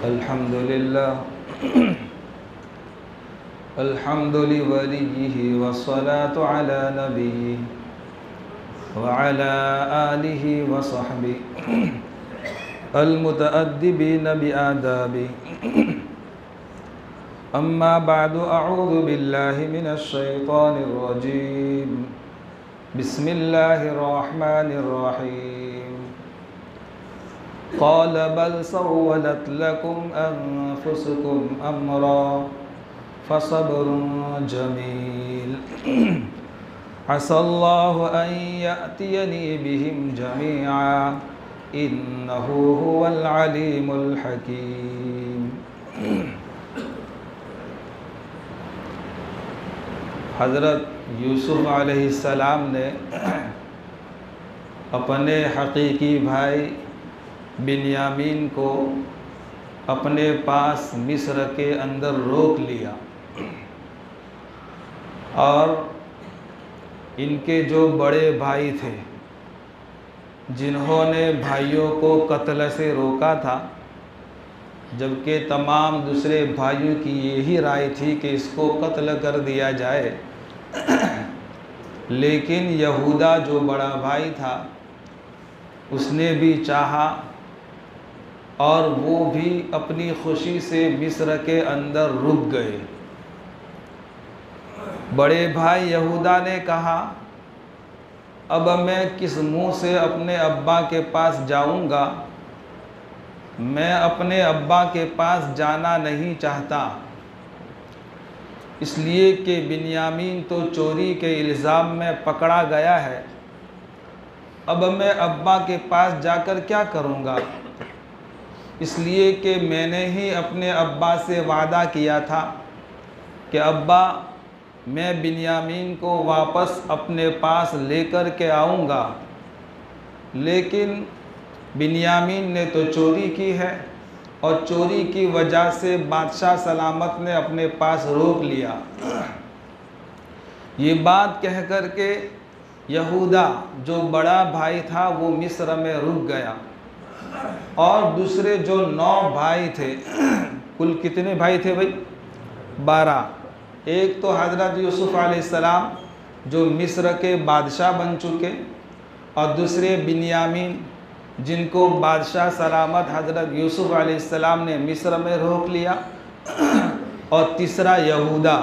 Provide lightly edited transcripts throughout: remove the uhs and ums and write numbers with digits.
अल्हम्दुलिल्लाह अल्हम्दुलिवलिय्यिहि वस्सलातु अला नबिय्यिहि व अला आलिहि व सहबिहि अल-मुतअद्दिबीन बिआदाबिहि। अम्मा बअदु अऊज़ु बिल्लाहि मिनश शैतानिर रजीम। बिस्मिल्लाहिर रहमानिर रहीम। क़ाल बल सव्वलत लकुम अन्फुसुकुम अम्रा फसब्रुन जमील असल्लाहु अन यअतियनी बिहिम जमीआ इन्नहु हुवल अलीमुल हकीम। हज़रत यूसुफ़ अलैहिस्सलाम ने अपने हकीकी भाई बिन्यामीन को अपने पास मिस्र के अंदर रोक लिया और इनके जो बड़े भाई थे जिन्होंने भाइयों को कत्ल से रोका था, जबकि तमाम दूसरे भाइयों की यही राय थी कि इसको कत्ल कर दिया जाए, लेकिन यहूदा जो बड़ा भाई था उसने भी चाहा और वो भी अपनी खुशी से मिस्र के अंदर रुक गए। बड़े भाई यहूदा ने कहा, अब मैं किस मुंह से अपने अब्बा के पास जाऊंगा? मैं अपने अब्बा के पास जाना नहीं चाहता, इसलिए कि बिन्यामीन तो चोरी के इल्ज़ाम में पकड़ा गया है। अब मैं अब्बा के पास जाकर क्या करूंगा? इसलिए कि मैंने ही अपने अब्बा से वादा किया था कि अब्बा, मैं बिन्यामीन को वापस अपने पास लेकर के आऊँगा, लेकिन बिन्यामीन ने तो चोरी की है और चोरी की वजह से बादशाह सलामत ने अपने पास रोक लिया। ये बात कह कर के यहूदा जो बड़ा भाई था वो मिस्र में रुक गया और दूसरे जो 9 भाई थे, कुल कितने भाई थे भाई? 12। एक तो हज़रत यूसुफ़ अलैहिस्सलाम जो मिस्र के बादशाह बन चुके, और दूसरे बिन्यामीन जिनको बादशाह सलामत हज़रत यूसुफ़ अलैहिस्सलाम ने मिस्र में रोक लिया, और तीसरा यहूदा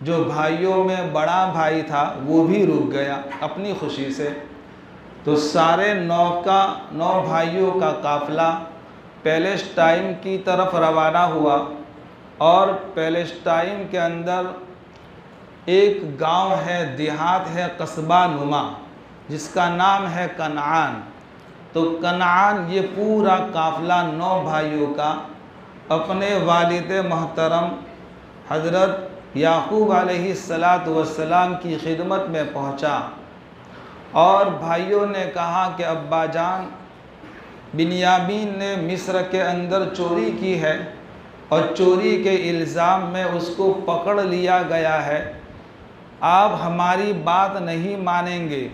जो भाइयों में बड़ा भाई था वो भी रुक गया अपनी खुशी से। तो सारे 9 भाइयों का काफ़िला पैलेस्टाइन की तरफ रवाना हुआ और पैलेस्टाइन के अंदर एक गांव है, देहात है, कस्बा नुमा, जिसका नाम है कनान। तो कनान ये पूरा काफ़िला 9 भाइयों का अपने वालिद मोहतरम हज़रत याकूब अलैहिस्सलातु वस्सलाम की खिदमत में पहुंचा और भाइयों ने कहा कि अब्बा जान, बिन्यामीन ने मिस्र के अंदर चोरी की है और चोरी के इल्ज़ाम में उसको पकड़ लिया गया है, आप हमारी बात नहीं मानेंगे।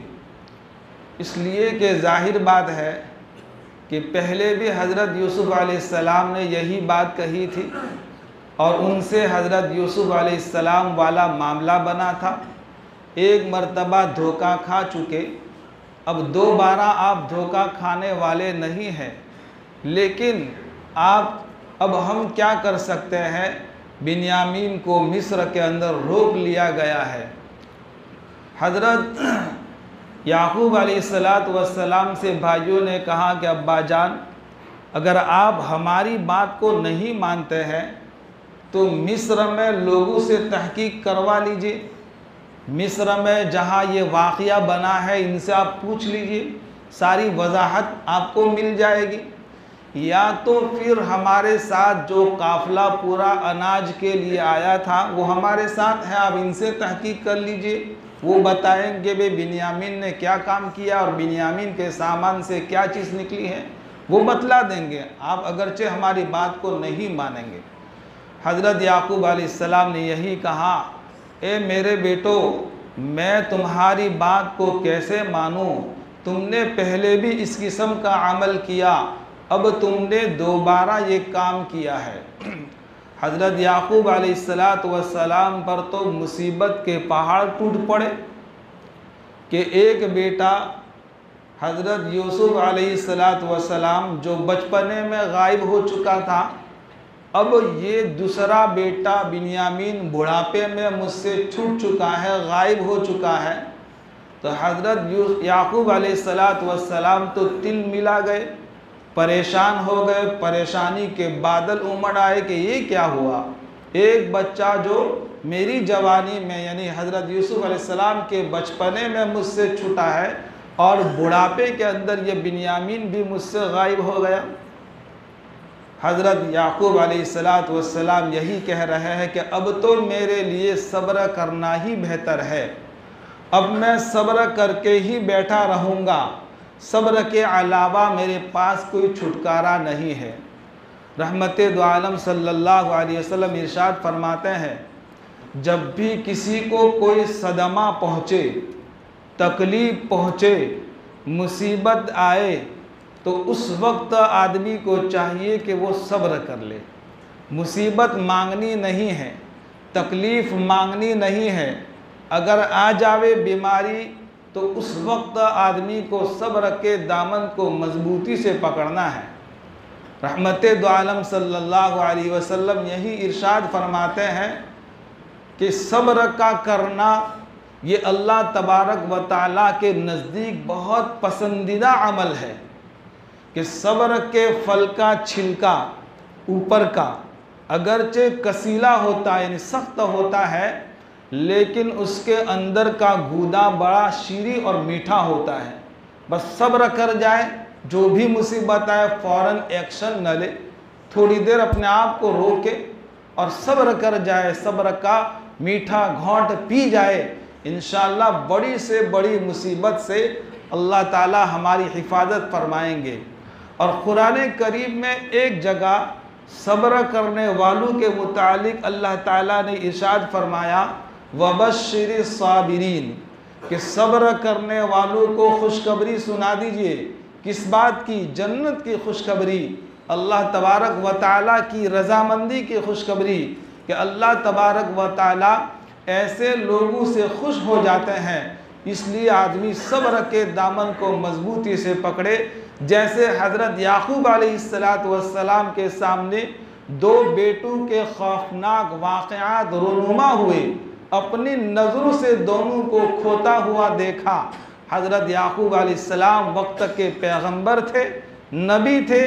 इसलिए कि ज़ाहिर बात है कि पहले भी हज़रत यूसुफ़ अलैहिस्सलाम ने यही बात कही थी और उनसे हज़रत यूसुफ़ अलैहिस्सलाम वाला मामला बना था। एक मर्तबा धोखा खा चुके, अब दोबारा आप धोखा खाने वाले नहीं हैं, लेकिन आप अब हम क्या कर सकते हैं? बिन्यामीन को मिस्र के अंदर रोक लिया गया है। हज़रत याकूब अलैहिस्सलातु वस्सलाम से भाइयों ने कहा कि अब्बा जान, अगर आप हमारी बात को नहीं मानते हैं तो मिस्र में लोगों से तहकीक करवा लीजिए। मिस्र में जहाँ ये वाक़या बना है इनसे आप पूछ लीजिए, सारी वजाहत आपको मिल जाएगी। या तो फिर हमारे साथ जो काफ़िला पूरा अनाज के लिए आया था वो हमारे साथ है, आप इनसे तहकीक कर लीजिए, वो बताएंगे बे बिन्यामीन ने क्या काम किया और बिन्यामीन के सामान से क्या चीज़ निकली है, वो बतला देंगे, आप अगरचे हमारी बात को नहीं मानेंगे। हज़रत याकूब अलैहिस्सलाम ने यही कहा, ए मेरे बेटो, मैं तुम्हारी बात को कैसे मानूं? तुमने पहले भी इस किस्म का अमल किया अब तुमने दोबारा ये काम किया है। हज़रत याकूब अलैहिस्सलाम पर तो मुसीबत के पहाड़ टूट पड़े कि एक बेटा हज़रत यूसुफ अलैहिस्सलाम जो बचपने में गायब हो चुका था, अब ये दूसरा बेटा बिन्यामीन बुढ़ापे में मुझसे छूट चुका है, गायब हो चुका है। तो हज़रत याकूब अलैहिस्सलाम तो तिल मिला गए, परेशान हो गए, परेशानी के बादल उमड़ आए कि ये क्या हुआ। एक बच्चा जो मेरी जवानी में यानी हज़रत यूसुफ अलैहिस्सलाम के बचपने में मुझसे छूटा है और बुढ़ापे के अंदर ये बिन्यामीन भी मुझसे गायब हो गया। हज़रत याकूब अलैहिस्सलाम यही कह रहे हैं कि अब तो मेरे लिए सब्र करना ही बेहतर है, अब मैं सब्र करके ही बैठा रहूँगा, सब्र के अलावा मेरे पास कोई छुटकारा नहीं है। रहमते दो आलम सल्लल्लाहु अलैहि वसल्लम इरशाद फरमाते हैं, जब भी किसी को कोई सदमा पहुँचे, तकलीफ़ पहुँचे, मुसीबत आए, तो उस वक्त आदमी को चाहिए कि वो सब्र कर ले। मुसीबत मांगनी नहीं है, तकलीफ़ मांगनी नहीं है। अगर आ जावे बीमारी तो उस वक्त आदमी को सब्र के दामन को मजबूती से पकड़ना है। रहमते दो आलम सल्लल्लाहु अलैहि वसल्लम यही इरशाद फरमाते हैं कि सब्र का करना ये अल्लाह तबारक व तआला के नज़दीक बहुत पसंदीदा अमल है कि सब्र के फल का छिलका ऊपर का अगरचे कसीला होता है यानी सख्त होता है, लेकिन उसके अंदर का गूदा बड़ा शीरी और मीठा होता है। बस सब्र कर जाए, जो भी मुसीबत आए फ़ौरन एक्शन न ले, थोड़ी देर अपने आप को रोके और सब्र कर जाए, सब्र का मीठा घोंट पी जाए, इंशाअल्लाह बड़ी से बड़ी मुसीबत से अल्लाह ताला हमारी हिफाजत फरमाएंगे। और कुरान करीम में एक जगह सब्र करने वालों के मुतालिक अल्लाह ताला ने इरशाद फरमाया, वबश्शिरि साबिरीन, कि सब्र करने वालों को खुशखबरी सुना दीजिए। किस बात की? जन्नत की खुशखबरी, अल्लाह तबारक व तआला की रज़ामंदी की खुशखबरी कि अल्लाह तबारक व तआला ऐसे लोगों से खुश हो जाते हैं। इसलिए आदमी सब्र के दामन को मजबूती से पकड़े। जैसे हज़रत याकूब अलैहिस्सलाम के सामने दो बेटों के खौफनाक वाक़यात रूनुमा हुए, अपनी नज़रों से दोनों को खोता हुआ देखा। हज़रत याकूब अलैहिस्सलाम वक्त के पैगंबर थे, नबी थे,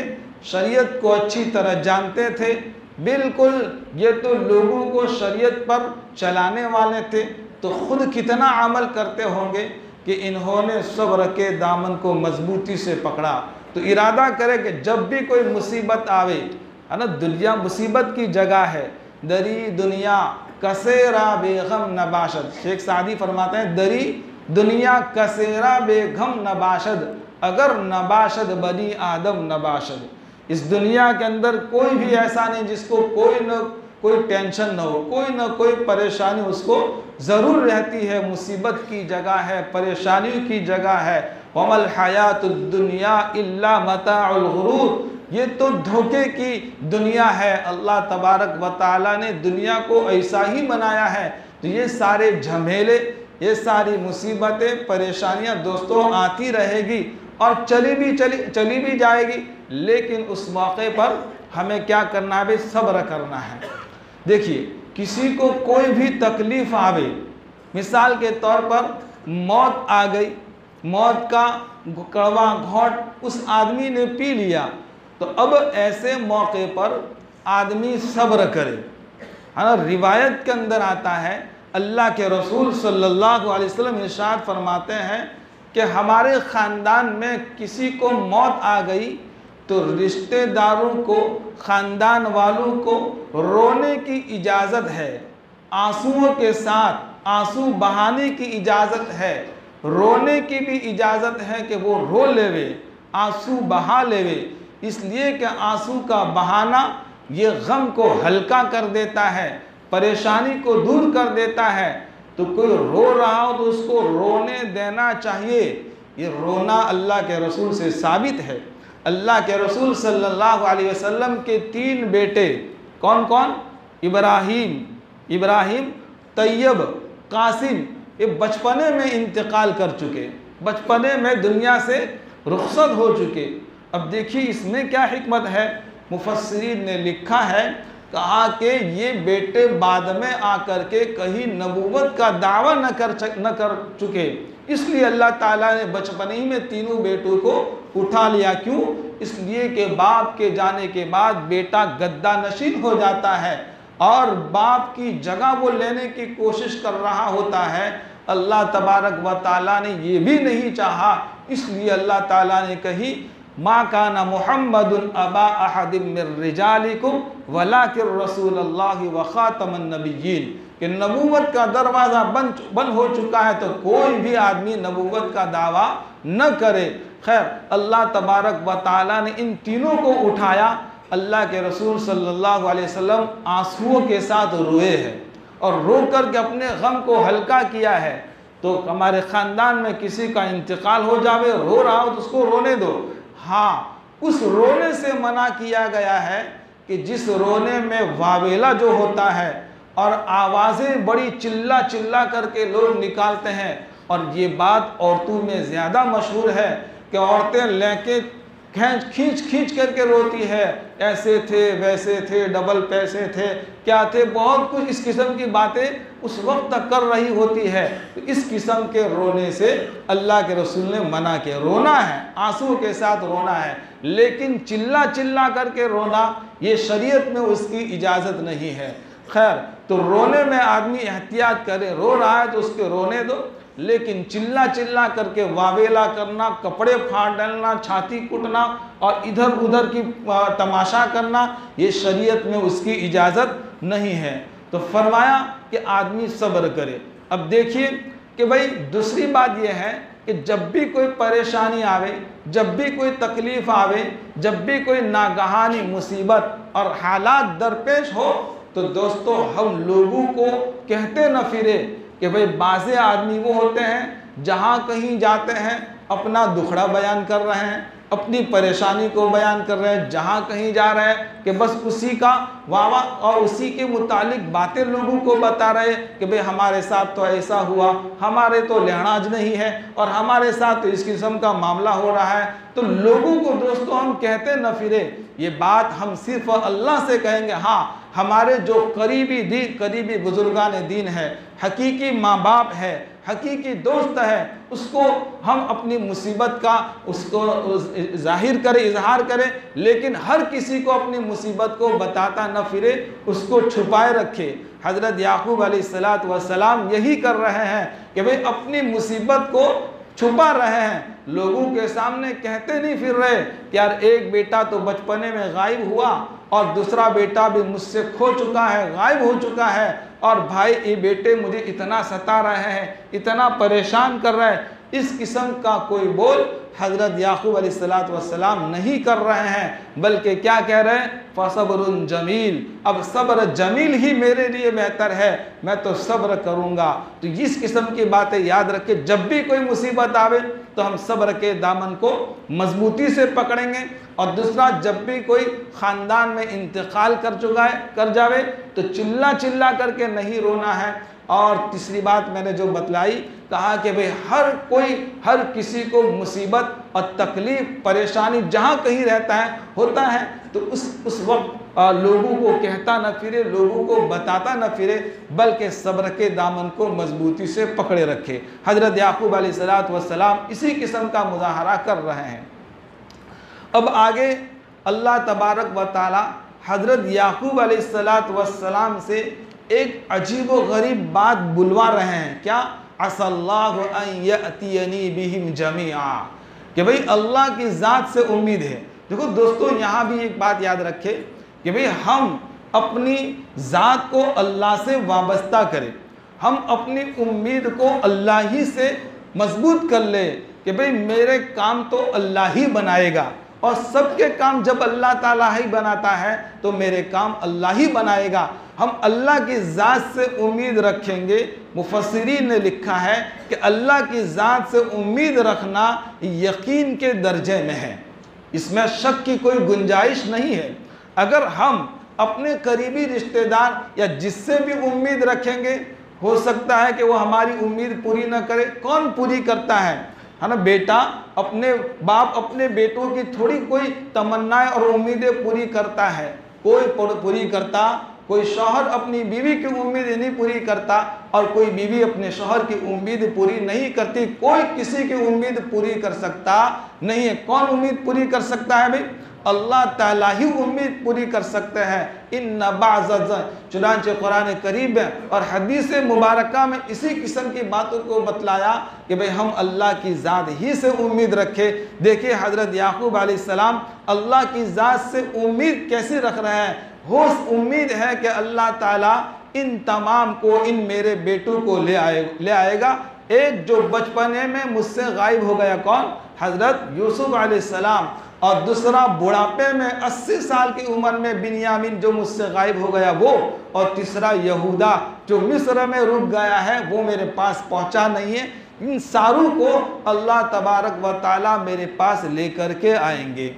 शरीयत को अच्छी तरह जानते थे, बिल्कुल ये तो लोगों को शरीयत पर चलाने वाले थे, तो ख़ुद कितना अमल करते होंगे कि इन्होंने सब्र के दामन को मजबूती से पकड़ा। तो इरादा करे कि जब भी कोई मुसीबत आवे, है ना, दुनिया मुसीबत की जगह है, दरी दुनिया कसेरा बेगम नबाशद, शेख सादी फरमाते हैं, दरी दुनिया कसेरा बेगम नबाशद, अगर नबाशद बनी आदम नबाशद। इस दुनिया के अंदर कोई भी ऐसा नहीं जिसको कोई टेंशन ना हो, कोई ना कोई परेशानी उसको ज़रूर रहती है। मुसीबत की जगह है, परेशानियों की जगह है। वमल हयातुद दुनिया इल्ला मताउल गुरूर, ये तो धोखे की दुनिया है। अल्लाह तबारक व तआला ने दुनिया को ऐसा ही बनाया है। तो ये सारे झमेले, ये सारी मुसीबतें, परेशानियां दोस्तों आती रहेगी और चली भी जाएगी, लेकिन उस मौके पर हमें क्या करना है? सब्र करना है। देखिए, किसी को कोई भी तकलीफ़ आवे, मिसाल के तौर पर मौत आ गई, मौत का कड़वा घोंट उस आदमी ने पी लिया, तो अब ऐसे मौके पर आदमी सब्र करे, है ना। रिवायत के अंदर आता है, अल्लाह के रसूल सल्लल्लाहु अलैहि वसल्लम इरशाद फरमाते हैं कि हमारे ख़ानदान में किसी को मौत आ गई तो रिश्तेदारों को, ख़ानदान वालों को रोने की इजाज़त है, आंसुओं के साथ आंसू बहाने की इजाज़त है, रोने की भी इजाज़त है कि वो रो लेवे, आंसू बहा लेवे। इसलिए कि आंसू का बहाना ये गम को हल्का कर देता है, परेशानी को दूर कर देता है। तो कोई रो रहा हो तो उसको रोने देना चाहिए। ये रोना अल्लाह के रसूल से साबित है। अल्लाह के रसूल सल्लल्लाहु अलैहि वसल्लम के 3 बेटे कौन कौन? इब्राहिम, तैयब, कासिम, ये बचपने में इंतकाल कर चुके, बचपने में दुनिया से रुखसत हो चुके। अब देखिए इसमें क्या हिकमत है, मुफस्सिरीन ने लिखा है, कहा कि ये बेटे बाद में आकर के कहीं नबूवत का दावा न कर चुके, इसलिए अल्लाह ताला ने बचपन ही में तीनों बेटों को उठा लिया। क्यों? इसलिए कि बाप के जाने के बाद बेटा गद्दा नशीन हो जाता है और बाप की जगह वो लेने की कोशिश कर रहा होता है। अल्लाह तबारक व ताला ने ये भी नहीं चाहा, इसलिए अल्लाह ताला ने कही मा काना मुहम्मदुन अबा अहदिम मिर रिजालिकुम वलाकिन रसूलुल्लाहि व खातमन नबिय्यीन, कि नबूवत का दरवाज़ा बंद हो चुका है तो कोई भी आदमी नबूवत का दावा न करे। खैर, अल्लाह तबारक व ताला ने इन तीनों को उठाया। अल्लाह के रसूल सल्लल्लाहु अलैहि वसल्लम आंसुओं के साथ रोए हैं और रो कर के अपने गम को हल्का किया है। तो हमारे ख़ानदान में किसी का इंतकाल हो जावे, रो रहा हो तो उसको रोने दो। हाँ, उस रोने से मना किया गया है कि जिस रोने में वावेला जो होता है और आवाज़ें बड़ी चिल्ला चिल्ला करके लोग निकालते हैं, और ये बात औरतों में ज़्यादा मशहूर है कि औरतें लेके खींच खींच करके रोती है, ऐसे थे वैसे थे, डबल पैसे थे, क्या थे, बहुत कुछ इस किस्म की बातें उस वक्त तक कर रही होती है। तो इस किस्म के रोने से अल्लाह के रसूल ने मना किया। रोना है, आंसू के साथ रोना है, लेकिन चिल्ला चिल्ला करके रोना ये शरीयत में उसकी इजाज़त नहीं है। खैर, तो रोने में आदमी एहतियात करे, रो रहा है तो उसके रोने दो, लेकिन चिल्ला चिल्ला करके वावेला करना, कपड़े फाड़ डालना, छाती कुटना और इधर उधर की तमाशा करना, ये शरीयत में उसकी इजाज़त नहीं है। तो फरमाया कि आदमी सब्र करे। अब देखिए कि भाई दूसरी बात यह है कि जब भी कोई परेशानी आवे, जब भी कोई तकलीफ़ आवे, जब भी कोई नागहानी मुसीबत और हालात दरपेश हो, तो दोस्तों हम लोगों को कहते न फिरे कि भाई बाज़े आदमी वो होते हैं जहाँ कहीं जाते हैं अपना दुखड़ा बयान कर रहे हैं, अपनी परेशानी को बयान कर रहे हैं, जहाँ कहीं जा रहे हैं कि बस उसी का वावा और उसी के मुतालिक बातें लोगों को बता रहे कि भाई हमारे साथ तो ऐसा हुआ, हमारे तो लिहाज नहीं है और हमारे साथ तो इस किस्म का मामला हो रहा है। तो लोगों को दोस्तों हम कहते न फिरे, ये बात हम सिर्फ अल्लाह से कहेंगे। हाँ, हमारे जो करीबी बुजुर्गान दीन है, हकीकी माँ बाप है, हकीकी दोस्त है, उसको हम अपनी मुसीबत का उसको जाहिर करें, इजहार करें, लेकिन हर किसी को अपनी मुसीबत को बताता न फिरे, उसको छुपाए रखे। हज़रत याकूब अलैहिस्सलातु वस्सलाम यही कर रहे हैं कि भाई अपनी मुसीबत को छुपा रहे हैं, लोगों के सामने कहते नहीं फिर रहे कि यार एक बेटा तो बचपने में गायब हुआ और दूसरा बेटा भी मुझसे खो चुका है, गायब हो चुका है, और भाई ये बेटे मुझे इतना सता रहे हैं, इतना परेशान कर रहे हैं। इस किस्म का कोई बोल हज़रत याकूब अलैहिस्सलातु वस्सलाम नहीं कर रहे हैं, बल्कि क्या कह रहे हैं, फ़सब्रुन जमील, अब सब्र जमील ही मेरे लिए बेहतर है, मैं तो सब्र करूँगा। तो इस किस्म की बातें याद रखें, जब भी कोई मुसीबत आवे तो हम सब्र के दामन को मजबूती से पकड़ेंगे। और दूसरा, जब भी कोई ख़ानदान में इंतकाल कर जावे तो चिल्ला चिल्ला करके नहीं रोना है। और तीसरी बात मैंने जो बतलाई, कहा कि भाई हर किसी को मुसीबत और तकलीफ़ परेशानी जहाँ कहीं रहता है होता है, तो उस वक्त लोगों को कहता न फिरे, लोगों को बताता न फिरे, बल्कि सब्र के दामन को मजबूती से पकड़े रखे। हज़रत याकूब अलैहिस्सलातु वस्सलाम इसी किस्म का मुज़ाहरा कर रहे हैं। अब आगे अल्लाह तबारक व ताला हज़रत याकूब अलैहिस्सलातु वस्सलाम से एक अजीब व गरीब बात बुलवा रहे हैं। क्या? असल्लाहु अन यअतियनी बिहिम जमीआ, कि भाई अल्लाह की ज़ात से उम्मीद है। देखो दोस्तों, यहाँ भी एक बात याद रखें कि भाई हम अपनी ज़ात को अल्लाह से वाबस्ता करें, हम अपनी उम्मीद को अल्लाह ही से मजबूत कर ले कि भाई मेरे काम तो अल्लाह ही बनाएगा, और सबके काम जब अल्लाह ताला ही बनाता है तो मेरे काम अल्लाह ही बनाएगा। हम अल्लाह की ज़ात से उम्मीद रखेंगे। मुफस्सिरीन ने लिखा है कि अल्लाह की ज़ात से उम्मीद रखना यकीन के दर्जे में है। इसमें शक की कोई गुंजाइश नहीं है। अगर हम अपने करीबी रिश्तेदार या जिससे भी उम्मीद रखेंगे, हो सकता है कि वो हमारी उम्मीद पूरी ना करे। कौन पूरी करता है ना? बेटा अपने बाप अपने बेटों की थोड़ी कोई तमन्नाएं और उम्मीदें पूरी करता है, कोई पूरी करता। कोई शौहर अपनी बीवी की उम्मीद नहीं पूरी करता और कोई बीवी अपने शौहर की उम्मीद पूरी नहीं करती। कोई किसी की उम्मीद पूरी कर सकता नहीं है। कौन उम्मीद पूरी कर सकता है भाई? अल्लाह ताला ही उम्मीद पूरी कर सकते हैं। इन्ना बाज़ चुनांचे कुरान करीब है और हदीस मुबारका में इसी किस्म की बातों को बतलाया कि भाई हम अल्लाह की ज़ात ही से उम्मीद रखें। देखिए हज़रत याकूब अलैहिस्सलाम अल्लाह की ज़ात से उम्मीद कैसे रख रहे हैं। वो उम्मीद है कि अल्लाह ताला इन तमाम को, इन मेरे बेटों को ले आएगा। एक जो बचपने में मुझसे गायब हो गया, कौन? हज़रत यूसुफ अलैहिस्सलाम। और दूसरा बुढ़ापे में 80 साल की उम्र में बिन्यामीन जो मुझसे गायब हो गया वो। और तीसरा यहूदा जो मिस्र में रुक गया है, वो मेरे पास पहुंचा नहीं है। इन सारों को अल्लाह तबारक व ताला मेरे पास लेकर के आएंगे।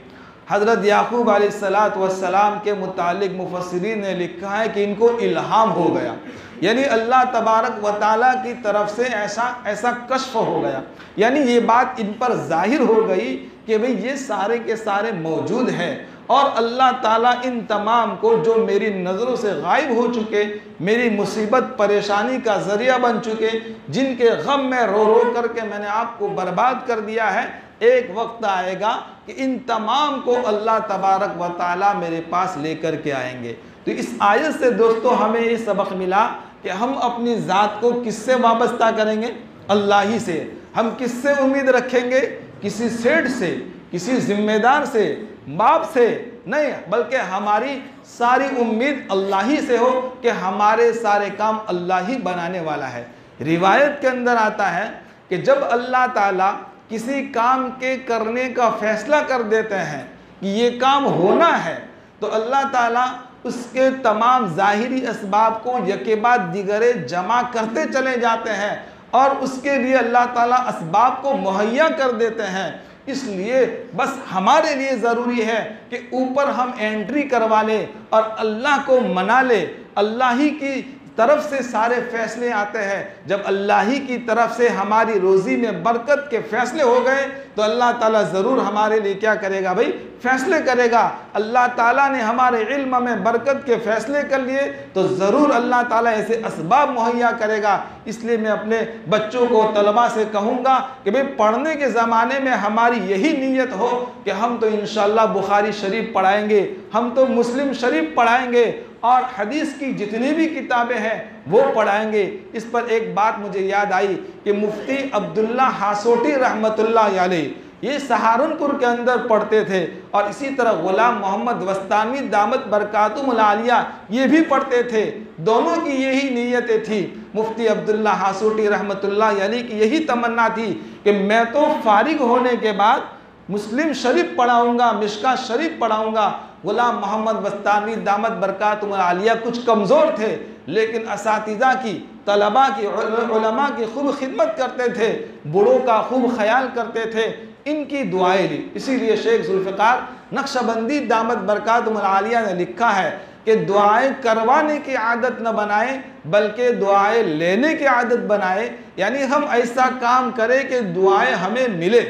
हज़रत याकूब अलैहिस्सलाम के मुतालिक मुफस्सिरीन ने लिखा है कि इनको इल्हाम हो गया, यानी अल्लाह तबारक व ताला की तरफ से ऐसा कश्फ हो गया, यानी ये बात इन पर जाहिर हो गई कि भाई ये सारे के सारे मौजूद हैं और अल्लाह ताला इन तमाम को जो मेरी नज़रों से गायब हो चुके, मेरी मुसीबत परेशानी का ज़रिया बन चुके, जिनके गम में रो रो करके मैंने आपको बर्बाद कर दिया है, एक वक्त आएगा कि इन तमाम को अल्लाह तबारक व ताला मेरे पास लेकर के आएंगे। तो इस आयत से दोस्तों हमें ये सबक मिला कि हम अपनी ज़ात को किससे वाबस्ता करेंगे? अल्लाह ही से। हम किससे उम्मीद रखेंगे? किसी सेठ से, किसी जिम्मेदार से, बाप से नहीं, बल्कि हमारी सारी उम्मीद अल्लाह ही से हो कि हमारे सारे काम अल्लाह ही बनाने वाला है। रिवायत के अंदर आता है कि जब अल्लाह ताला किसी काम के करने का फैसला कर देते हैं कि ये काम होना है, तो अल्लाह ताला उसके तमाम ज़ाहिरी असबाब को यके बाद दिगरे जमा करते चले जाते हैं और उसके लिए अल्लाह ताला असबाब को मुहैया कर देते हैं। इसलिए बस हमारे लिए ज़रूरी है कि ऊपर हम एंट्री करवा लें और अल्लाह को मना ले। अल्लाह ही की तरफ से सारे फैसले आते हैं। जब अल्लाह ही की तरफ से हमारी रोज़ी में बरकत के फैसले हो गए तो अल्लाह ताला ज़रूर हमारे लिए क्या करेगा भाई? फैसले करेगा। अल्लाह ताला ने हमारे इल्म में बरकत के फैसले कर लिए तो ज़रूर अल्लाह ताला ऐसे असबाब मुहैया करेगा। इसलिए मैं अपने बच्चों को, तलबा से कहूँगा कि भाई पढ़ने के ज़माने में हमारी यही नीयत हो कि हम तो इंशाअल्लाह बुखारी शरीफ पढ़ाएंगे, हम तो मुस्लिम शरीफ पढ़ाएंगे और हदीस की जितनी भी किताबें हैं वो पढ़ाएंगे। इस पर एक बात मुझे याद आई कि मुफ्ती अब्दुल्ला हासोटी रहमतुल्लाह अलैह ये सहारनपुर के अंदर पढ़ते थे और इसी तरह गुलाम मोहम्मद वस्तानवी दामत बरकातुहुल आलिया ये भी पढ़ते थे। दोनों की यही नीयतें थी। मुफ्ती अब्दुल्ला हासोटी रहमतुल्लाह अलैह की यही तमन्ना थी कि मैं तो फारिग होने के बाद मुस्लिम शरीफ पढ़ाऊँगा, मिशका शरीफ पढ़ाऊँगा। गुलाम मोहम्मद वस्तानवी दामत बरकातुहुल आलिया कुछ कमज़ोर थे लेकिन असातिज़ा की, तलबा की, उलमा की खूब खिदमत करते थे, बूढ़ों का खूब ख्याल करते थे। इनकी दुआएं ली। इसीलिए शेख जुल्फ़िकार नक्शबंदी दामत बरकातुहुल आलिया ने लिखा है कि दुआएं करवाने की आदत न बनाए बल्कि दुआएं लेने की आदत बनाए। यानी हम ऐसा काम करें कि दुआएं हमें मिले।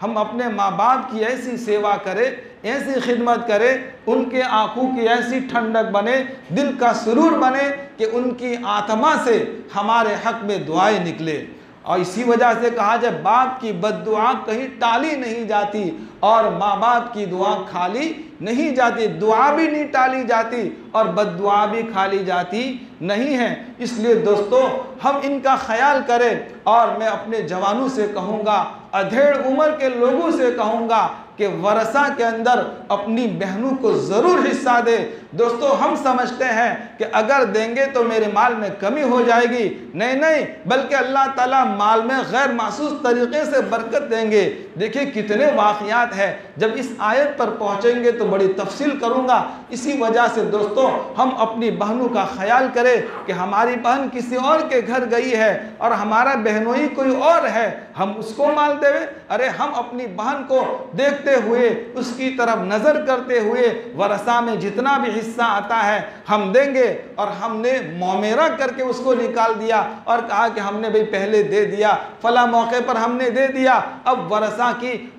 हम अपने माँ बाप की ऐसी सेवा करें, ऐसी खिदमत करें, उनके आंखों की ऐसी ठंडक बने, दिल का सुरूर बने कि उनकी आत्मा से हमारे हक में दुआएं निकले। और इसी वजह से कहा जाए बाप की बद्दुआ कहीं टाली नहीं जाती और माँ बाप की दुआ खाली नहीं जाती। दुआ भी नहीं टाली जाती और बद्दुआ भी खाली जाती नहीं है। इसलिए दोस्तों हम इनका ख्याल करें। और मैं अपने जवानों से कहूँगा, अधेड़ उम्र के लोगों से कहूँगा कि वरसा के अंदर अपनी बहनों को ज़रूर हिस्सा दे। दोस्तों हम समझते हैं कि अगर देंगे तो मेरे माल में कमी हो जाएगी। नहीं, बल्कि अल्लाह ताला माल में गैर महसूस तरीक़े से बरकत देंगे। देखिए कितने वाक़यात हैं। जब इस आयत पर पहुँचेंगे तो बड़ी तफसील करूँगा। इसी वजह से दोस्तों हम अपनी बहनों का ख्याल करें कि हमारी बहन किसी और के घर गई है और हमारा बहनोई कोई और है, हम उसको माल देवे। अरे हम अपनी बहन को देखते देखते हुए, उसकी तरफ नज़र करते हुए वरसा में जितना भी हिस्सा आता है हम देंगे। और हमने मोमेरा करके उसको निकाल दिया और कहा कि हमने भाई पहले दे दिया, फला मौके पर हमने दे दिया। अब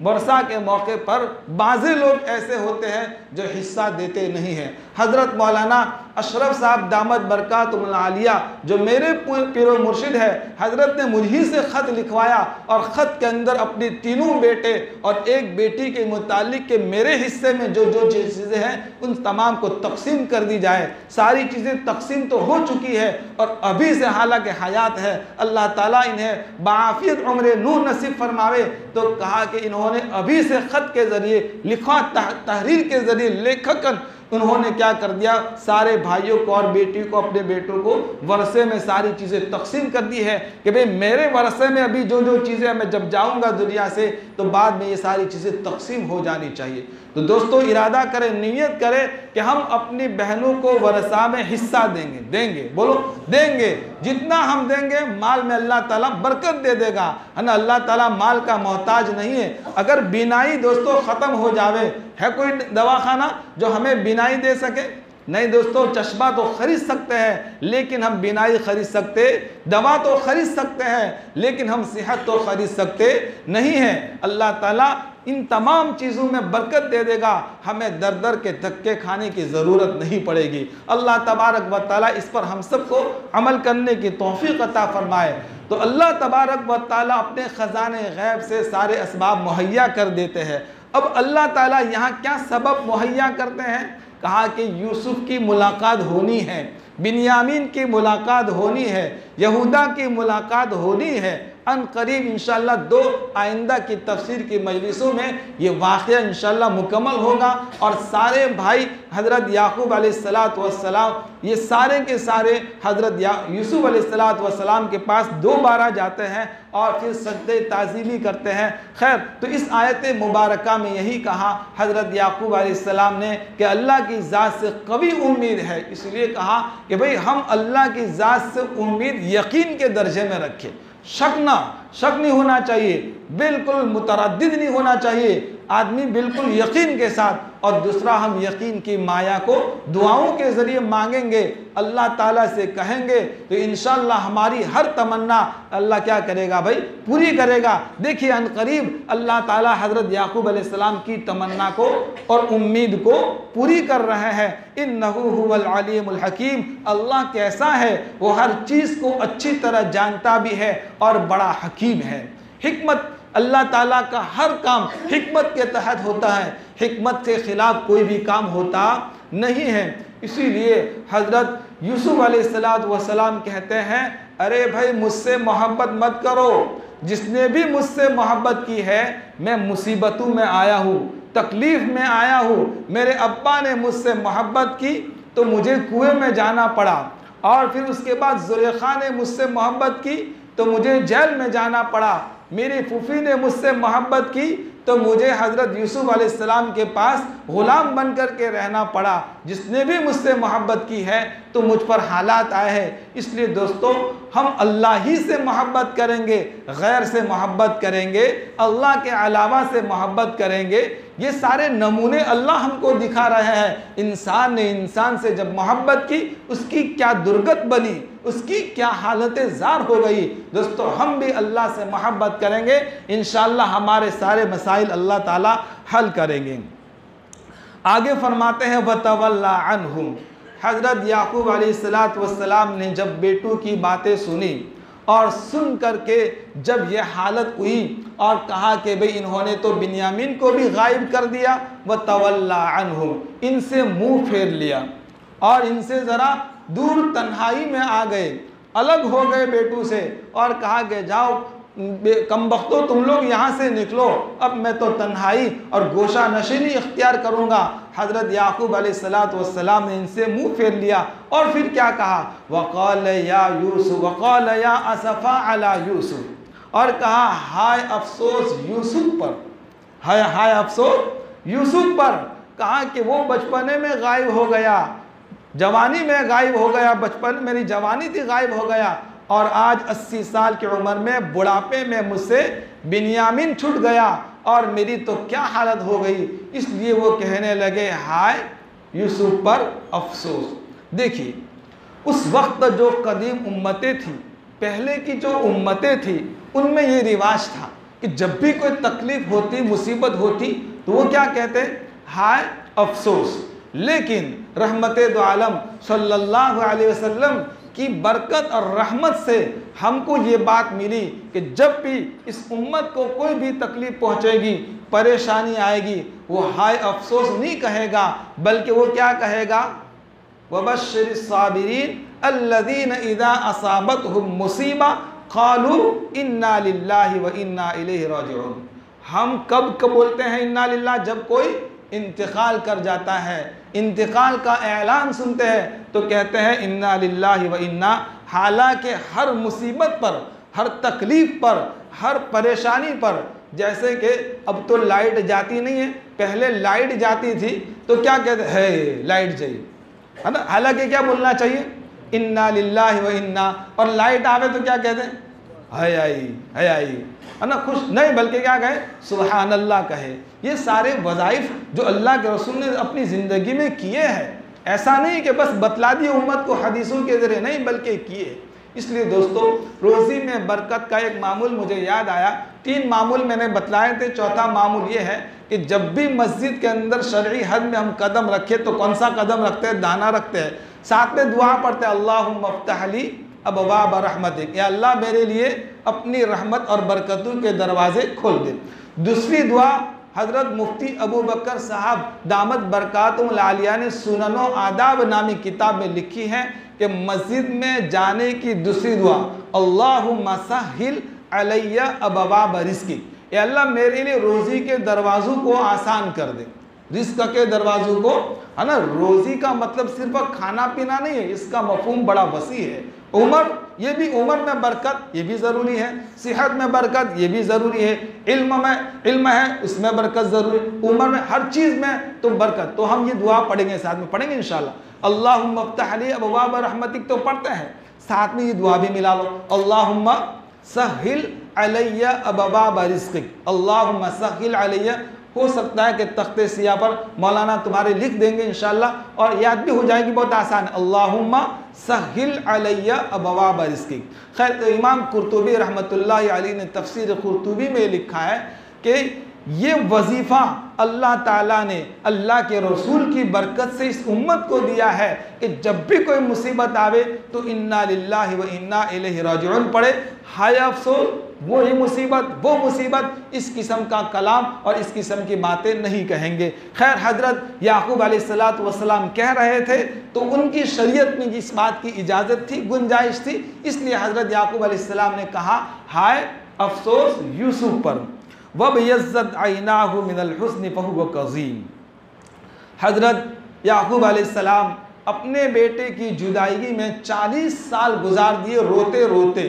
वर्षा के मौके पर बाज़ी लोग ऐसे होते हैं जो हिस्सा देते नहीं हैं। हज़रत मौलाना अशरफ साहब दामद बरकातुहुल आलिया जो मेरे पीरो मुर्शिद है, हज़रत ने मुझी से ख़त लिखवाया और ख़त के अंदर अपने तीनों बेटे और एक बेटी के मुतालिक के मेरे हिस्से में जो जो चीज़ें हैं उन तमाम को तकसीम कर दी जाए। सारी चीज़ें तकसीम तो हो चुकी है और अभी से हालांकि हयात है, अल्लाह ताला इन्हें बाआफियत उम्र नूर नसीब फरमावे। तो कहा कि इन्होंने अभी से ख़त के ज़रिए लिखा, तहरीर के ज़रिए लेखकन उन्होंने क्या कर दिया, सारे भाइयों को और बेटी को, अपने बेटों को वरसे में सारी चीज़ें तकसीम कर दी है कि भाई मेरे वरसे में अभी जो जो चीज़ें मैं जब जाऊंगा दुनिया से तो बाद में ये सारी चीज़ें तकसीम हो जानी चाहिए। तो दोस्तों इरादा करें, नियत करें कि हम अपनी बहनों को वरसा में हिस्सा देंगे, बोलो देंगे। जितना हम देंगे माल में अल्लाह ताला बरकत दे देगा, है ना। अल्लाह ताला माल का मोहताज नहीं है। अगर बिनाई दोस्तों ख़त्म हो जावे, है कोई दवाखाना जो हमें बिनाई दे सके? नहीं दोस्तों, चश्मा तो खरीद सकते हैं लेकिन हम बिनाई खरीद सकते, दवा तो खरीद सकते हैं लेकिन हम सेहत तो खरीद सकते नहीं हैं। अल्लाह ताला इन तमाम चीज़ों में बरकत दे देगा, हमें दर दर के धक्के खाने की ज़रूरत नहीं पड़ेगी। अल्लाह तबारक व तआला इस पर हम सबको अमल करने की तौफीक अता फरमाए। तो अल्लाह तबारक व तआला अपने ख़ज़ाने गैब से सारे असबाब मुहैया कर देते हैं। अब अल्लाह ताला यहाँ क्या सबब मुहैया करते हैं? कहा कि यूसुफ की मुलाकात होनी है, बिन्यामीन की मुलाकात होनी है, यहूदा की मुलाकात होनी है। अन करीब इंशाअल्लाह 2 आइंदा की तफसीर की मजलिसों में ये वाक़या इंशाअल्लाह मुकम्मल होगा और सारे भाई हज़रत याकूब अलैहिस्सलातु वस्सलाम ये सारे के सारे हज़रत यूसुफ अलैहिस्सलातु वस्सलाम के पास दोबारा जाते हैं और फिर सजदे ताज़ीमी करते हैं। खैर, तो इस आयत मुबारका में यही कहा हज़रत याकूब अलैहिस्सलाम ने कि अल्लाह की ज़ात से कवी उम्मीद है, इसलिए कहा कि भाई हम अल्लाह की ज़ात से उम्मीद यकीन के दर्जे में रखें। शक नहीं होना चाहिए, बिल्कुल मुतरद्दिद नहीं होना चाहिए, आदमी बिल्कुल यकीन के साथ। और दूसरा, हम यकीन की माया को दुआओं के ज़रिए मांगेंगे, अल्लाह ताला से कहेंगे तो इंशाअल्लाह हमारी हर तमन्ना अल्लाह क्या करेगा भाई, पूरी करेगा। देखिए अनकरीब अल्लाह ताला हज़रत याकूब अलैहिस्सलाम की तमन्ना को और उम्मीद को पूरी कर रहे हैं। इन्नहु हुवल अलीमुल हकीम, अल्लाह कैसा है, वो हर चीज़ को अच्छी तरह जानता भी है और बड़ा हकीम है। हिकमत, अल्लाह ताला का हर काम हिकमत के तहत होता है, हिकमत के ख़िलाफ़ कोई भी काम होता नहीं है। इसीलिए हज़रत यूसुफ अलैहिस्सलाम कहते हैं, अरे भाई मुझसे मोहब्बत मत करो, जिसने भी मुझसे मोहब्बत की है मैं मुसीबतों में आया हूँ, तकलीफ़ में आया हूँ। मेरे अब्बा ने मुझसे मोहब्बत की तो मुझे कुएं में जाना पड़ा, और फिर उसके बाद ज़ुलेखा ने मुझसे मोहब्बत की तो मुझे जेल में जाना पड़ा। मेरी फूफी ने मुझसे मोहब्बत की तो मुझे हज़रत यूसुफ अलैहिस्सलाम के पास ग़ुलाम बन कर के रहना पड़ा। जिसने भी मुझसे मोहब्बत की है तो मुझ पर हालात आए हैं। इसलिए दोस्तों हम अल्लाह ही से मोहब्बत करेंगे, गैर से मोहब्बत करेंगे, अल्लाह के अलावा से मोहब्बत करेंगे। ये सारे नमूने अल्लाह हमको दिखा रहे हैं। इंसान ने इंसान से जब मोहब्बत की उसकी क्या दुर्गत बनी, उसकी क्या हालतें ज़ार हो गई। दोस्तों हम भी अल्लाह से मोहब्बत करेंगे, इंशाअल्लाह हमारे सारे मसाइल अल्लाह ताला हल करेंगे। आगे फरमाते हैं वतवल्ला अन्हुम, हज़रत याकूब अलैहिस्सलाम ने जब बेटों की बातें सुनी और सुन करके जब ये हालत हुई और कहा कि भाई इन्होंने तो बिन्यामीन को भी गायब कर दिया, वतवल्ला अन्हुम, इनसे मुँह फेर लिया और इनसे ज़रा दूर तन्हाई में आ गए, अलग हो गए बेटों से और कहा कि जाओ कमबख्तो तुम लोग यहाँ से निकलो, अब मैं तो तन्हाई और गोशा नशीनी इख्तियार करूँगा। हज़रत याकूब अलैहिस्सलाम ने इनसे मुँह फेर लिया और फिर क्या कहा, वक़ाल या यूसुफ, वक़ाल या असफ़ा अला यूसुफ, और कहा हाय अफसोस यूसुफ पर, हाय अफसोस यूसुफ पर। कहा कि वो बचपने में गायब हो गया, जवानी में गायब हो गया, बचपन मेरी जवानी थी गायब हो गया, और आज 80 साल की उम्र में बुढ़ापे में मुझसे बिन्यामीन छूट गया। और मेरी तो क्या हालत हो गई। इसलिए वो कहने लगे हाय यूसुफ पर अफसोस। देखिए उस वक्त जो कदीम उम्मतें थी, पहले की जो उम्मतें थी, उनमें ये रिवाज था कि जब भी कोई तकलीफ होती, मुसीबत होती, तो वो क्या कहते, हाय अफसोस। लेकिन रहमत दो आलम सल्लल्लाहु अलैहि वसल्लम की बरकत और रहमत से हमको ये बात मिली कि जब भी इस उम्मत को कोई भी तकलीफ पहुंचेगी, परेशानी आएगी, वो हाय अफसोस नहीं कहेगा, बल्कि वो क्या कहेगा, वबश्शिरिस साबिरीन अल्लज़ीना इज़ा असाबतहुम मुसीबा क़ालू इन्ना लिल्लाहि व इन्ना इलैहि राजिऊन। हम कब कब बोलते हैं इन्ना लिल्लाह, जब कोई इंतकाल कर जाता है, इंतकाल का ऐलान सुनते हैं तो कहते हैं इन्ना लिल्लाहि व इन्ना। हालांकि हर मुसीबत पर, हर तकलीफ़ पर, हर परेशानी पर, जैसे कि अब तो लाइट जाती नहीं है, पहले लाइट जाती थी तो क्या कहते हैं, लाइट जाइए, है ना। हालांकि क्या बोलना चाहिए, इन्ना लिल्लाहि व इन्ना। और लाइट आवे तो क्या कहते हैं, है आई, है ना, खुश नहीं, बल्कि क्या कहे, सुबहान अल्लाह कहे। ये सारे वज़ाइफ जो अल्लाह के रसूल ने अपनी ज़िंदगी में किए हैं, ऐसा नहीं कि बस बतला दिए उम्मत को हदीसों के ज़रिए, नहीं, बल्कि किए। इसलिए दोस्तों रोज़ी में बरकत का एक मामूल मुझे याद आया। 3 मामूल मैंने बतलाए थे, चौथा मामूल ये है कि जब भी मस्जिद के अंदर शरई हद में हम कदम रखें तो कौन सा कदम रखते हैं, दाना रखते हैं। साथ में दुआ पढ़ते हैं, अल्लाहुम्मा अफ्तह ली अबवाब रहमतिक, या अल्लाह मेरे लिए अपनी रहमत और बरकतों के दरवाजे खोल दे। दूसरी दुआ हज़रत मुफ्ती अबू बकर साहब दामत बरकातुहुल आलिया ने सुनन व आदाब नामी किताब में लिखी है कि मस्जिद में जाने की दूसरी दुआ अल्लाहुम्मा सहिल अलैया अबवाब रिज़्क़ी, या अल्लाह मेरे लिए रोज़ी के दरवाज़ों को आसान कर दे, रिज़्क़ के दरवाज़ों को, है ना। रोज़ी का मतलब सिर्फ खाना पीना नहीं है, इसका मफ़हूम बड़ा वसी है। उम्र, ये भी उम्र में बरकत, ये भी ज़रूरी है। सेहत में बरकत, ये भी ज़रूरी है। इल्म है, उसमें बरकत ज़रूरी है। उम्र में, हर चीज़ में तो बरकत। तो हम ये दुआ पढ़ेंगे, साथ में पढ़ेंगे इंशाअल्लाह। अल्लाहुम्मा अफ्तह ली अबवाब रहमतिक तो पढ़ते हैं, साथ में ये दुआ भी मिला लो, अल्लाहुम्मा सहिल अलैया अबवाब रिज़्क़िक, अल्लाहुम्मा सहिल अलैया। हो सकता है कि तख्ते सिया पर मौलाना तुम्हारे लिख देंगे इंशाअल्लाह, और याद भी हो जाएगी, बहुत आसान है, अल्लाहुम्मा सहिल अलैया अबवाब रिज़्क़िक। खैर, तो इमाम कुर्तुबी रहमतुल्लाहि अलैहि ने तफसीर कुर्तुबी में लिखा है कि ये वजीफ़ा अल्लाह ताला ने अल्लाह के रसूल की बरकत से इस उम्मत को दिया है कि जब भी कोई मुसीबत आवे तो इन्ना लिल्लाहि व इन्ना इलैहि राजिऊन पढ़े। हाय अफसोस, वो ही मुसीबत, वो मुसीबत, इस किस्म का कलाम और इस किस्म की बातें नहीं कहेंगे। खैर, हज़रत याकूब अलैहिस्सलातु वस्सलाम कह रहे थे तो उनकी शरीयत में इस बात की इजाज़त थी, गुंजाइश थी, इसलिए हज़रत याकूब अलैहिस्सलाम ने कहा हाय अफसोस यूसुफ पर। वबयज़्ज़त ऐनाहु मिनल हुस्नि फहुव कज़ीम। हज़रत याकूब अलैहिस्सलाम अपने बेटे की जुदाई में 40 साल गुजार दिए, रोते रोते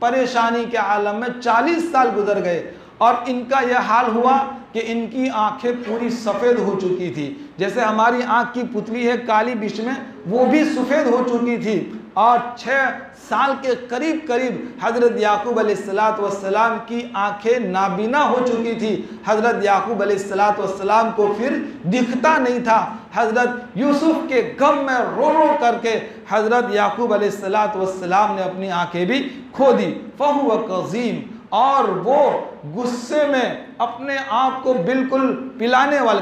परेशानी के आलम में 40 साल गुजर गए, और इनका यह हाल हुआ कि इनकी आंखें पूरी सफ़ेद हो चुकी थी। जैसे हमारी आंख की पुतली है काली बीच में, वो भी सफ़ेद हो चुकी थी। और 6 साल के करीब करीब हज़रत याकूब अलैहिस्सलातु वस्सलाम की आंखें नाबीना हो चुकी थी। हज़रत याकूब अलैहिस्सलातु वस्सलाम को फिर दिखता नहीं था। हज़रत यूसुफ के गम में रो रो करके हज़रत याकूब अलैहिस्सलातु वस्सलाम ने अपनी आंखें भी खो दी। फहुव कज़ीम, और वो गुस्से में अपने आप को बिल्कुल पिलाने वाले,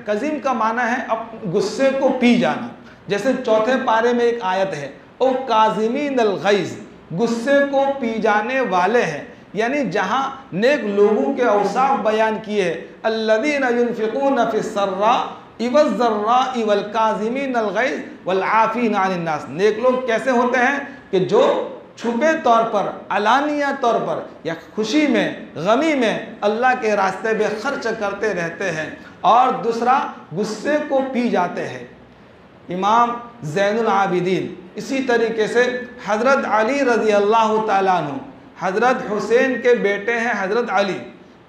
कज़ीम का माना है गुस्से को पी जाना। जैसे चौथे पारे में एक आयत है, ओ काज़िमीन अल गैज़, गुस्से को पी जाने वाले हैं, यानी जहाँ नेक लोगों के औसाफ बयान किए, अल्लज़ीना युनफ़िक़ून फ़िस्सर्रा वज़्ज़र्राइ वल काज़िमीन अल गैज़ वल आफ़ीना अनिन नास। नेक लोग कैसे होते हैं कि जो छुपे तौर पर, अलानिया तौर पर, या खुशी में, गमी में अल्लाह के रास्ते में खर्च करते रहते हैं, और दूसरा गुस्से को पी जाते हैं। इमाम ज़ैनुल आबिदीन, इसी तरीके से हज़रत अली रज़ी अल्लाह ताला अन्हु, हज़रत हुसैन के बेटे हैं हज़रत अली।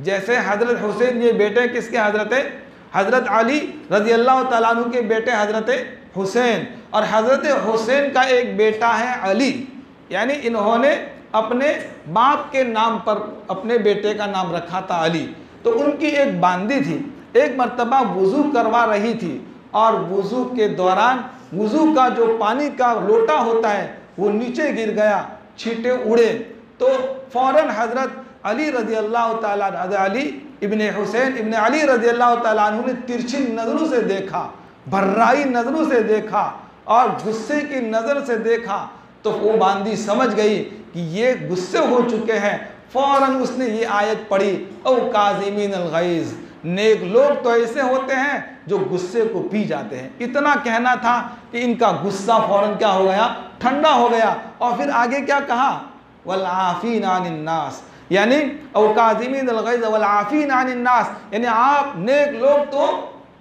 जैसे हज़रत हुसैन ये बेटे किसके, हज़रत अली रज़ी अल्लाह ताला अन्हु के बेटे हज़रत हुसैन, और हज़रत हुसैन का एक बेटा है अली, यानी इन्होंने अपने बाप के नाम पर अपने बेटे का नाम रखा था अली। तो उनकी एक बांदी थी, एक मर्तबा वुज़ू करवा रही थी और वुज़ू के दौरान वुज़ू का जो पानी का लोटा होता है वो नीचे गिर गया, छींटे उड़े। तो फ़ौरन हज़रत अली रज़ी अल्लाह ताला अली इब्ने हुसैन इब्ने अली रज़ी अल्लाह ताला अन्हु ने तिरछी नज़रों से देखा, भर्राई नज़रों से देखा और गुस्से की नज़र से देखा। तो वो बांदी समझ गई कि ये गुस्से हो चुके हैं। फ़ौरन उसने ये आयत पढ़ी, औ काज़िमीन अल-गैज़, नेक लोग तो ऐसे होते हैं जो गुस्से को पी जाते हैं। इतना कहना था कि इनका गुस्सा फ़ौरन क्या हो गया, ठंडा हो गया। और फिर आगे क्या कहा, वल आफ़ीना अनिन नास, यानी औ काज़िमीन अल-गैज़ वल आफ़ीना अनिन नास, यानी आप नेक लोग तो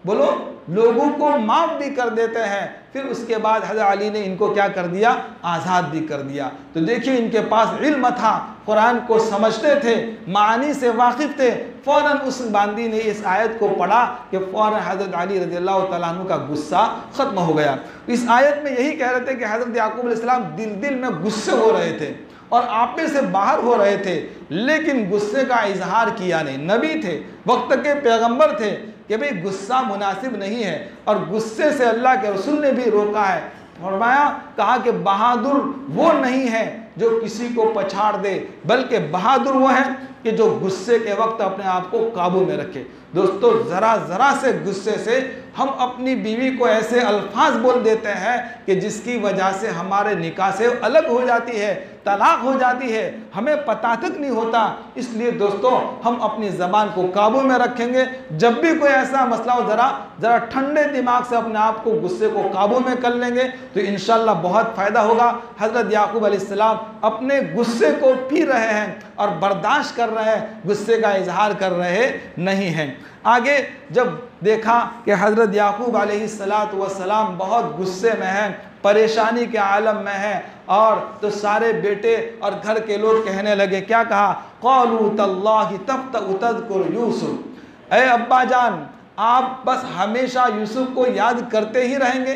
बोलो लोगों को माफ़ भी कर देते हैं। फिर उसके बाद हज़रत अली ने इनको क्या कर दिया, आज़ाद भी कर दिया। तो देखिए इनके पास इल्म था, कुरान को समझते थे, मानी से वाकिफ़ थे। फ़ौरन उस बांदी ने इस आयत को पढ़ा कि फ़ौरन हज़रत अली रज़ियल्लाहु तआला अन्हु का गुस्सा ख़त्म हो गया। इस आयत में यही कह रहे थे कि हज़रत याकूब अलैहिस्सलाम दिल में गुस्से हो रहे थे और आपे से बाहर हो रहे थे, लेकिन गुस्से का इजहार किया नहीं। नबी थे, वक्त के पैगंबर थे कि भाई गुस्सा मुनासिब नहीं है और गुस्से से अल्लाह के रसूल ने भी रोका है। फरमाया, कहा कि बहादुर वो नहीं है जो किसी को पछाड़ दे, बल्कि बहादुर वो है कि जो गुस्से के वक्त अपने आप को काबू में रखे। दोस्तों, ज़रा से गुस्से से हम अपनी बीवी को ऐसे अल्फाज बोल देते हैं कि जिसकी वजह से हमारे निकाह से अलग हो जाती है, तलाक हो जाती है, हमें पता तक नहीं होता। इसलिए दोस्तों, हम अपनी ज़बान को काबू में रखेंगे। जब भी कोई ऐसा मसला हो, ज़रा ठंडे दिमाग से अपने आप को, गुस्से को काबू में कर लेंगे तो इंशाअल्लाह बहुत फ़ायदा होगा। हज़रत याकूब अलैहिस्सलाम अपने गुस्से को पी रहे हैं और बर्दाश्त कर रहे हैं, गुस्से का इजहार कर रहे नहीं हैं। आगे जब देखा कि हज़रत याकूब अलैहिस्सलातु वस्सलाम बहुत गुस्से में हैं, परेशानी के आलम में हैं, और तो सारे बेटे और घर के लोग कहने लगे, क्या कहा, क़ालू तल्लाहि तफ्तउ तज़कुर यूसुफ, ऐ अब्बा जान आप बस हमेशा यूसुफ को याद करते ही रहेंगे,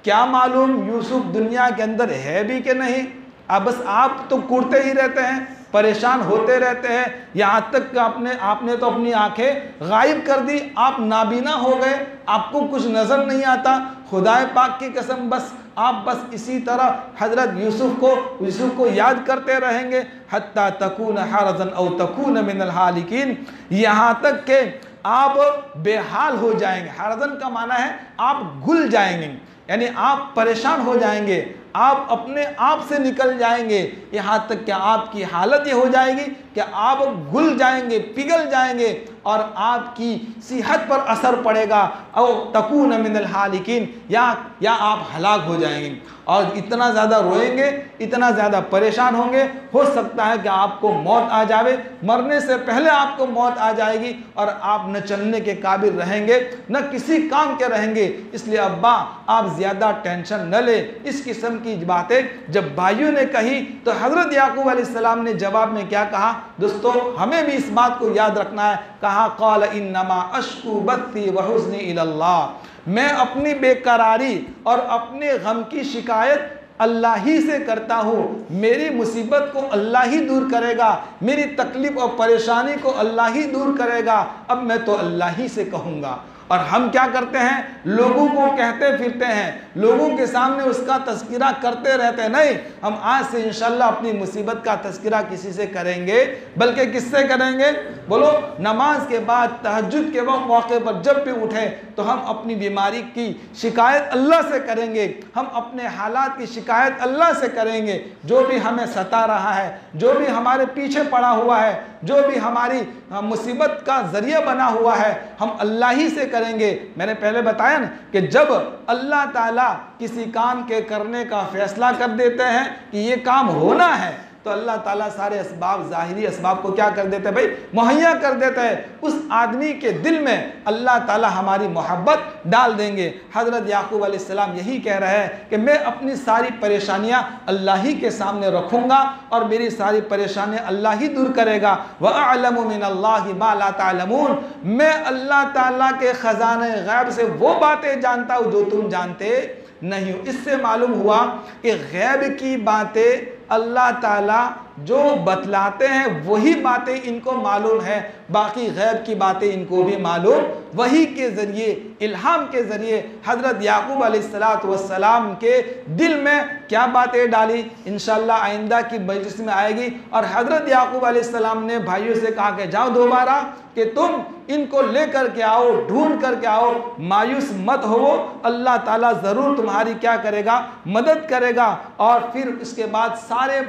क्या मालूम यूसुफ दुनिया के अंदर है भी कि नहीं। अब बस आप तो कूटते ही रहते हैं, परेशान होते रहते हैं, यहाँ तक कि आपने तो अपनी आंखें गायब कर दी, आप नाबीना हो गए, आपको कुछ नज़र नहीं आता। खुदाए पाक की कसम, बस आप बस इसी तरह हज़रत यूसुफ को याद करते रहेंगे, हत्ता तकून हरज़न औ तकून मिनल हालिकीन, यहाँ तक कि आप बेहाल हो जाएंगे। हरज़न का माना है आप घुल जाएंगे, यानी आप परेशान हो जाएंगे, आप अपने आप से निकल जाएंगे। यहाँ तक क्या आपकी हालत ये हो जाएगी कि आप घुल जाएंगे, पिघल जाएंगे और आपकी सेहत पर असर पड़ेगा। और तकून मिनल हालिकीन, या आप हलाक हो जाएंगे और इतना ज़्यादा रोएंगे, इतना ज़्यादा परेशान होंगे, हो सकता है कि आपको मौत आ जावे, मरने से पहले आपको मौत आ जाएगी और आप न चलने के काबिल रहेंगे, न किसी काम के रहेंगे। इसलिए अब्बा आप ज़्यादा टेंशन न ले। इस किस्म की बातें जब भाइयों ने कही तो हज़रत याकूब अलैहिस्सलाम ने जवाब में क्या कहा। दोस्तों, हमें भी इस बात को याद रखना है। कहा, क़ाल इन्नमा अश्कू बत्ती व हुज़्नी इलल्लाह, मैं अपनी बेकरारी और अपने गम की शिकायत अल्लाह ही से करता हूँ। मेरी मुसीबत को अल्लाह ही दूर करेगा, मेरी तकलीफ़ और परेशानी को अल्लाह ही दूर करेगा। अब मैं तो अल्लाह ही से कहूँगा। और हम क्या करते हैं, लोगों को कहते फिरते हैं, लोगों के सामने उसका तज़किरा करते रहते हैं। नहीं, हम आज से इंशाअल्लाह अपनी मुसीबत का तज़किरा किसी से करेंगे, बल्कि किससे करेंगे, बोलो, नमाज के बाद तहज्जुद के मौके पर जब भी उठें तो हम अपनी बीमारी की शिकायत अल्लाह से करेंगे, हम अपने हालात की शिकायत अल्लाह से करेंगे। जो भी हमें सता रहा है, जो भी हमारे पीछे पड़ा हुआ है, जो भी हमारी मुसीबत का ज़रिया बना हुआ है, हम अल्लाह ही से करेंगे। मैंने पहले बताया ना कि जब अल्लाह ताला किसी काम के करने का फैसला कर देते हैं कि ये काम होना है, तो अल्लाह ताला सारे असबाब, ज़ाहिरी असबाब को क्या कर देते हैं भाई, मुहैया कर देते हैं। उस आदमी के दिल में अल्लाह ताला हमारी मोहब्बत डाल देंगे। हज़रत याकूब अलैहिस्सलाम यही कह रहे हैं कि मैं अपनी सारी परेशानियाँ अल्लाह ही के सामने रखूँगा और मेरी सारी परेशानियाँ अल्लाह ही दूर करेगा। व अअलमु मिनल्लाहि मा ला तअलमून, मैं अल्लाह ताला के ख़ज़ाने गैब से वो बातें जानता हूँ जो तुम जानते नहीं हो। इससे मालूम हुआ कि गैब की बातें अल्लाह ताला जो बतलाते हैं वही बातें इनको मालूम है, बाकी गैब की बातें इनको भी मालूम। वही के ज़रिए, इल्हाम के ज़रिए हज़रत याकूब अलैहिस्सलाम के दिल में क्या बातें डाली, इंशाअल्लाह आइंदा की मजलिस में आएगी। और हज़रत याकूब अलैहिस्सलाम ने भाइयों से कहा कि जाओ दोबारा कि तुम इनको लेकर के आओ, ढूंढ करके आओ, मायूस मत हो, अल्लाह ताला ज़रूर तुम्हारी क्या करेगा, मदद करेगा। और फिर उसके बाद सारे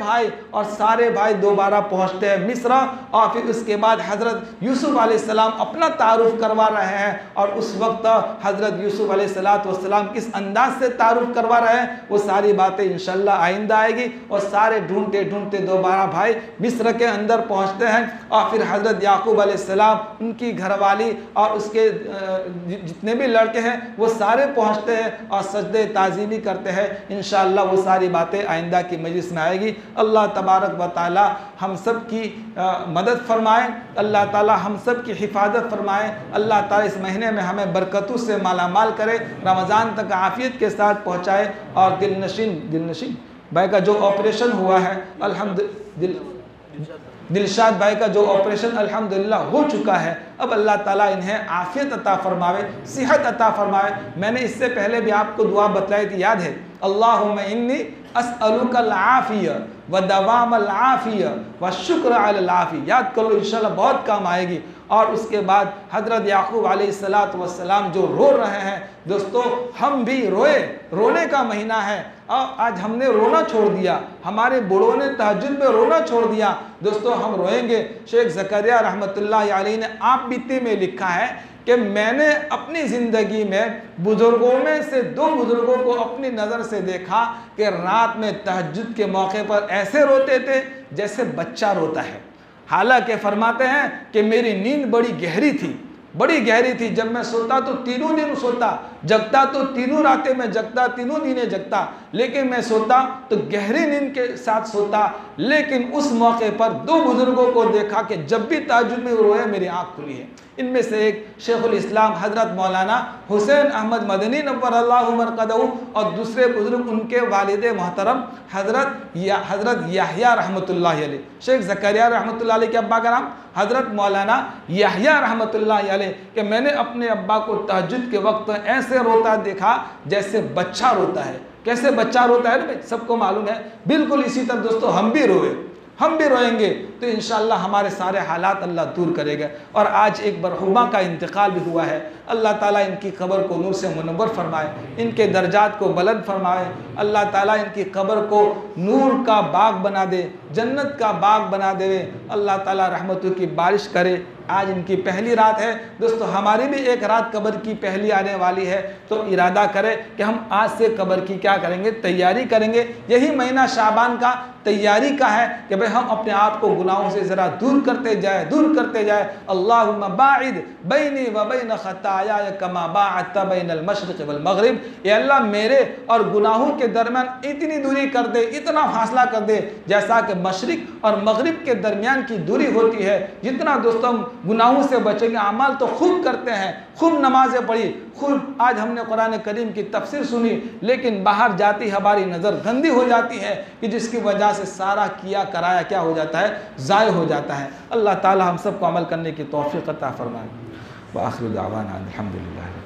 भाई दोबारा पहुँचते हैं मिस्र। और फिर उसके बाद हज़रत यूसुफ़ अलैहिस्सलाम अपना तारुफ़ करवा रहे हैं। और उस वक्त हज़रत यूसुफ़ अलैहिस्सलाम किस अंदाज से तारुफ़ करवा रहे हैं, वो सारी बातें इंशाअल्लाह आइंदा आएगी। और सारे ढूंढते ढूंढते दोबारा भाई मिस्र के अंदर पहुँचते हैं। और फिर हज़रत याकूब अलैहिस्सलाम, उनकी घरवाली और उसके जितने भी लड़के हैं वो सारे पहुंचते हैं और सजदे ताज़ीमी करते हैं। इंशाअल्लाह वो सारी बातें आइंदा की मजलिस में आएगी। अल्लाह तबारक व तआला हम सब की मदद फरमाए, अल्लाह ताला हम सब की हिफाजत फरमाए। अल्लाह ताला इस महीने में हमें बरकतों से मालामाल करे, रमज़ान तक आफ़ियत के साथ पहुँचाए। और दिलनशीन भाई का जो ऑपरेशन हुआ है, दिलशाद भाई का जो ऑपरेशन अल्हम्दुलिल्लाह हो चुका है, अब अल्लाह ताला इन्हें आफ़ियत अता फ़रमावे, सेहत अता फ़रमावे। मैंने इससे पहले भी आपको दुआ बतलाई थी, याद है? अल्लाहुम्मा इन्नी अस्अलुकल आफ़िया व दवामल आफ़िया व शुक्र अलल आफ़िया। याद कर लो, इंशाअल्लाह बहुत काम आएगी। और उसके बाद हज़रत याकूब अलैहिस्सलाम जो रो रहे हैं, दोस्तों हम भी रोए, रोने का महीना है। और आज हमने रोना छोड़ दिया, हमारे बूढ़ों ने तहज्जुद में रोना छोड़ दिया। दोस्तों हम रोएंगे। शेख ज़करिया रहमतुल्लाह अलैह ने आप बीते में लिखा है कि मैंने अपनी ज़िंदगी में बुज़ुर्गों में से 2 बुज़ुर्गों को अपनी नज़र से देखा कि रात में तहज्जुद के मौके पर ऐसे रोते थे जैसे बच्चा रोता है। हालांकि फरमाते हैं कि मेरी नींद बड़ी गहरी थी। जब मैं सोता तो तीनों दिन सोता, जगता तो तीनों रातें में जगता, तीनों दिनें जगता, लेकिन मैं सोता तो गहरी नींद के साथ सोता। लेकिन उस मौके पर 2 बुजुर्गों को देखा कि जब भी तहज्जुद में रोए मेरी आँख खुली है। इनमें से एक शेखुल इस्लाम हज़रत मौलाना हुसैन अहमद मदनी नव्वरल्लाहु मरक़दहू, और दूसरे बुजुर्ग उनके वालिद मोहतरम हज़रत याह्या रहमतुल्लाह अलैह। शेख ज़करिया रहमतुल्लाह अलैह के अब्बा का नाम हज़रत मौलाना याह्या रहमतुल्लाह अलैह, कि मैंने अपने अब्बा को तहज्जुद के वक्त ऐसे रोता देखा जैसे बच्चा रोता है। कैसे बच्चा रोता है ना भाई, सबको मालूम है। बिल्कुल इसी तरह दोस्तों हम भी रोएंगे तो इंशाअल्लाह हमारे सारे हालात अल्लाह दूर करेगा। और आज एक मरहुमा का इंतकाल भी हुआ है। अल्लाह ताला इनकी कब्र को नूर से मुनव्वर फरमाए, इनके दर्जात को बुलंद फरमाए। अल्लाह ताला इनकी कब्र को नूर का बाग बना दे, जन्नत का बाग बना दे। अल्लाह ताला रहमतों की बारिश करे। आज इनकी पहली रात है दोस्तों, हमारी भी एक रात कब्र की पहली आने वाली है। तो इरादा करें कि हम आज से कब्र की क्या करेंगे, तैयारी करेंगे। यही महीना शाबान का तैयारी का है कि भाई हम अपने आप को गुनाहों से ज़रा दूर करते जाए। अल्लाहुम्मा बाइद बैनी व बैन खताया कमा बाअत बैनल मशरिक़ वल मग़रिब। या अल्लाह मेरे और गुनाहों के दरमियान इतनी दूरी कर दे, इतना फासला कर दे जैसा कि मशरिक़ और मग़रिब के दरमियान की दूरी होती है। जितना दोस्तों हम गुनाहों से बचेंगे, अमाल तो खूब करते हैं, खूब नमाज़ें पढ़ी, खूब आज हमने कुरान करीम की तफसीर सुनी, लेकिन बाहर जाती हमारी नज़र गंदी हो जाती है कि जिसकी वजह से सारा किया कराया क्या हो जाता है, ज़ाय हो जाता है। अल्लाह ताला हम सबको अमल करने की तौफ़ीक़ अता फ़रमाए। व आखिर दावाना अल्हम्दुलिल्लाह।